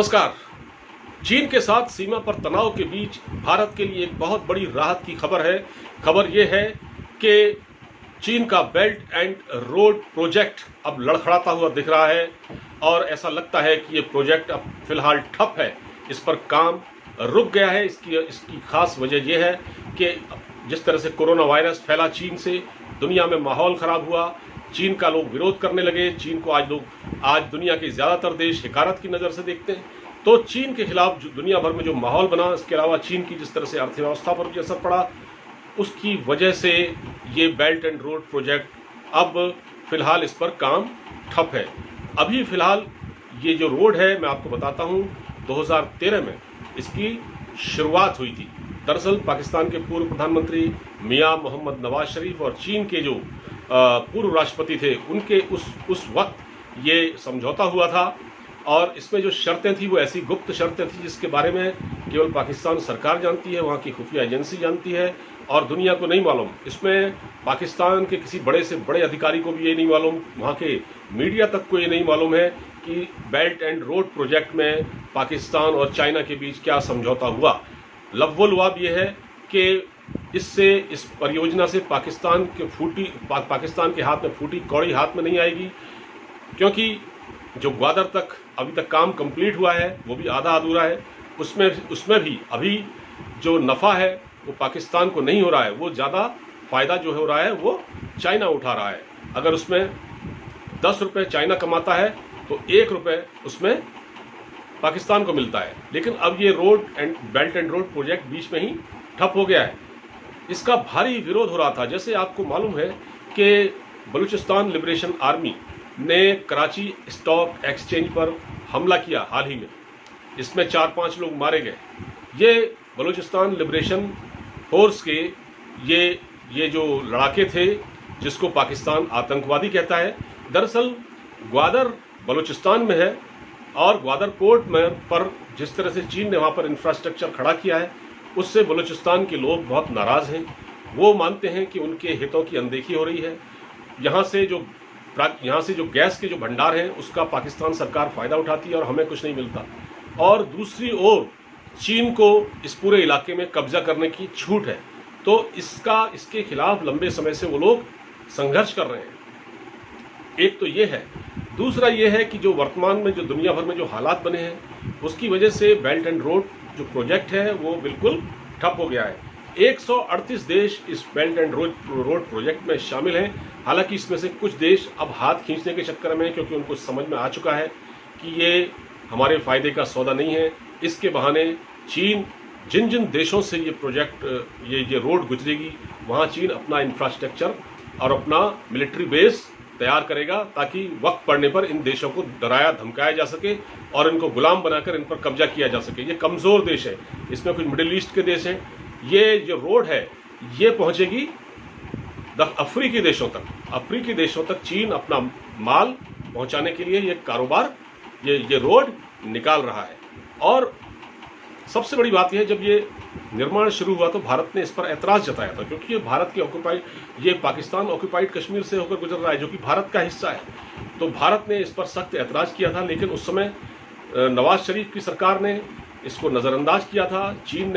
नमस्कार। चीन के साथ सीमा पर तनाव के बीच भारत के लिए एक बहुत बड़ी राहत की खबर है। खबर यह है कि चीन का बेल्ट एंड रोड प्रोजेक्ट अब लड़खड़ाता हुआ दिख रहा है और ऐसा लगता है कि ये प्रोजेक्ट अब फिलहाल ठप है, इस पर काम रुक गया है। इसकी खास वजह यह है कि जिस तरह से कोरोना वायरस फैला चीन से, दुनिया में माहौल खराब हुआ, चीन का लोग विरोध करने लगे। चीन को आज दुनिया के ज़्यादातर देश हिकारत की नज़र से देखते हैं। तो चीन के खिलाफ दुनिया भर में जो माहौल बना, इसके अलावा चीन की जिस तरह से अर्थव्यवस्था पर भी असर पड़ा, उसकी वजह से ये बेल्ट एंड रोड प्रोजेक्ट अब फिलहाल इस पर काम ठप है। अभी फिलहाल ये जो रोड है, मैं आपको बताता हूँ, 2013 में इसकी शुरुआत हुई थी। दरअसल पाकिस्तान के पूर्व प्रधानमंत्री मियां मोहम्मद नवाज शरीफ और चीन के जो पूर्व राष्ट्रपति थे, उनके उस वक्त ये समझौता हुआ था और इसमें जो शर्तें थी वो ऐसी गुप्त शर्तें थी जिसके बारे में केवल पाकिस्तान सरकार जानती है, वहाँ की खुफिया एजेंसी जानती है और दुनिया को नहीं मालूम। इसमें पाकिस्तान के किसी बड़े से बड़े अधिकारी को भी ये नहीं मालूम, वहाँ के मीडिया तक को ये नहीं मालूम है कि बेल्ट एंड रोड प्रोजेक्ट में पाकिस्तान और चाइना के बीच क्या समझौता हुआ। लव्वल लुआब ये है कि इस परियोजना से पाकिस्तान के हाथ में फूटी कौड़ी हाथ में नहीं आएगी, क्योंकि जो ग्वादर तक अभी तक काम कंप्लीट हुआ है वो भी आधा अधूरा है। उसमें भी अभी जो नफ़ा है वो पाकिस्तान को नहीं हो रहा है, वो ज़्यादा फ़ायदा जो हो रहा है वो चाइना उठा रहा है। अगर उसमें 10 रुपये चाइना कमाता है तो 1 रुपये उसमें पाकिस्तान को मिलता है। लेकिन अब ये बेल्ट एंड रोड प्रोजेक्ट बीच में ही ठप हो गया है। इसका भारी विरोध हो रहा था। जैसे आपको मालूम है कि बलूचिस्तान लिबरेशन आर्मी ने कराची स्टॉक एक्सचेंज पर हमला किया हाल ही में, इसमें 4-5 लोग मारे गए। ये बलूचिस्तान लिबरेशन फोर्स के ये जो लड़ाके थे, जिसको पाकिस्तान आतंकवादी कहता है, दरअसल ग्वादर बलूचिस्तान में है और ग्वादर पोर्ट में पर जिस तरह से चीन ने वहाँ पर इंफ्रास्ट्रक्चर खड़ा किया है, उससे बलूचिस्तान के लोग बहुत नाराज़ हैं। वो मानते हैं कि उनके हितों की अनदेखी हो रही है। यहाँ से जो गैस के जो भंडार हैं उसका पाकिस्तान सरकार फ़ायदा उठाती है और हमें कुछ नहीं मिलता। और दूसरी ओर चीन को इस पूरे इलाके में कब्जा करने की छूट है। तो इसके खिलाफ लंबे समय से वो लोग संघर्ष कर रहे हैं। एक तो ये है। दूसरा ये है कि जो वर्तमान में जो दुनिया भर में जो हालात बने हैं, उसकी वजह से बेल्ट एंड रोड जो प्रोजेक्ट है वो बिल्कुल ठप हो गया है। 138 देश इस बेल्ट एंड रोड प्रोजेक्ट में शामिल हैं। हालांकि इसमें से कुछ देश अब हाथ खींचने के चक्कर में हैं, क्योंकि उनको समझ में आ चुका है कि ये हमारे फ़ायदे का सौदा नहीं है। इसके बहाने चीन जिन देशों से ये प्रोजेक्ट ये रोड गुजरेगी, वहाँ चीन अपना इंफ्रास्ट्रक्चर और अपना मिलिट्री बेस तैयार करेगा, ताकि वक्त पड़ने पर इन देशों को डराया धमकाया जा सके और इनको गुलाम बनाकर इन पर कब्जा किया जा सके। ये कमज़ोर देश है, इसमें कुछ मिडिल ईस्ट के देश हैं। ये जो रोड है ये पहुंचेगी अफ्रीकी देशों तक। अफ्रीकी देशों तक चीन अपना माल पहुंचाने के लिए ये कारोबार ये रोड निकाल रहा है। और सबसे बड़ी बात यह है, जब ये निर्माण शुरू हुआ तो भारत ने इस पर ऐतराज़ जताया था, क्योंकि ये पाकिस्तान ऑक्यूपाइड कश्मीर से होकर गुजर रहा है, जो कि भारत का हिस्सा है। तो भारत ने इस पर सख्त ऐतराज़ किया था, लेकिन उस समय नवाज शरीफ की सरकार ने इसको नज़रअंदाज किया था। चीन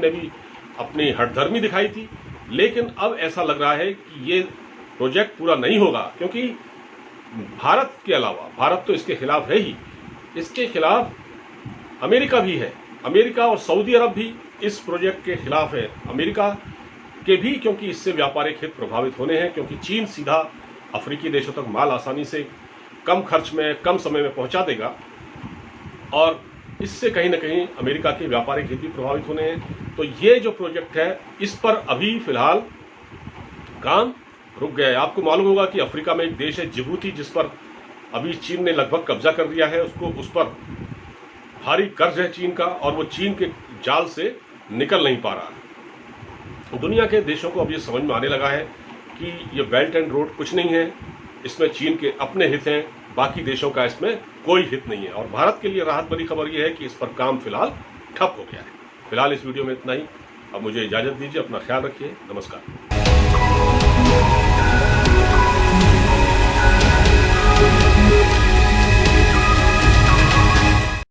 ने भी अपनी हठधर्मी दिखाई थी। लेकिन अब ऐसा लग रहा है कि ये प्रोजेक्ट पूरा नहीं होगा, क्योंकि भारत के अलावा, भारत तो इसके खिलाफ है ही, इसके खिलाफ अमेरिका भी है। अमेरिका और सऊदी अरब भी इस प्रोजेक्ट के खिलाफ है। अमेरिका के भी, क्योंकि इससे व्यापारिक हित प्रभावित होने हैं, क्योंकि चीन सीधा अफ्रीकी देशों तक माल आसानी से कम खर्च में कम समय में पहुंचा देगा और इससे कहीं ना कहीं अमेरिका के व्यापारिक हित भी प्रभावित होने हैं। तो ये जो प्रोजेक्ट है, इस पर अभी फिलहाल काम रुक गया है। आपको मालूम होगा कि अफ्रीका में एक देश है जिबूती, जिस पर अभी चीन ने लगभग कब्जा कर लिया है। उस पर भारी कर्ज है चीन का और वो चीन के जाल से निकल नहीं पा रहा है। दुनिया के देशों को अब ये समझ में आने लगा है कि ये बेल्ट एंड रोड कुछ नहीं है, इसमें चीन के अपने हित हैं, बाकी देशों का इसमें कोई हित नहीं है। और भारत के लिए राहत भरी खबर यह है कि इस पर काम फिलहाल ठप हो गया है। फिलहाल इस वीडियो में इतना ही। अब मुझे इजाज़त दीजिए, अपना ख्याल रखिए, नमस्कार।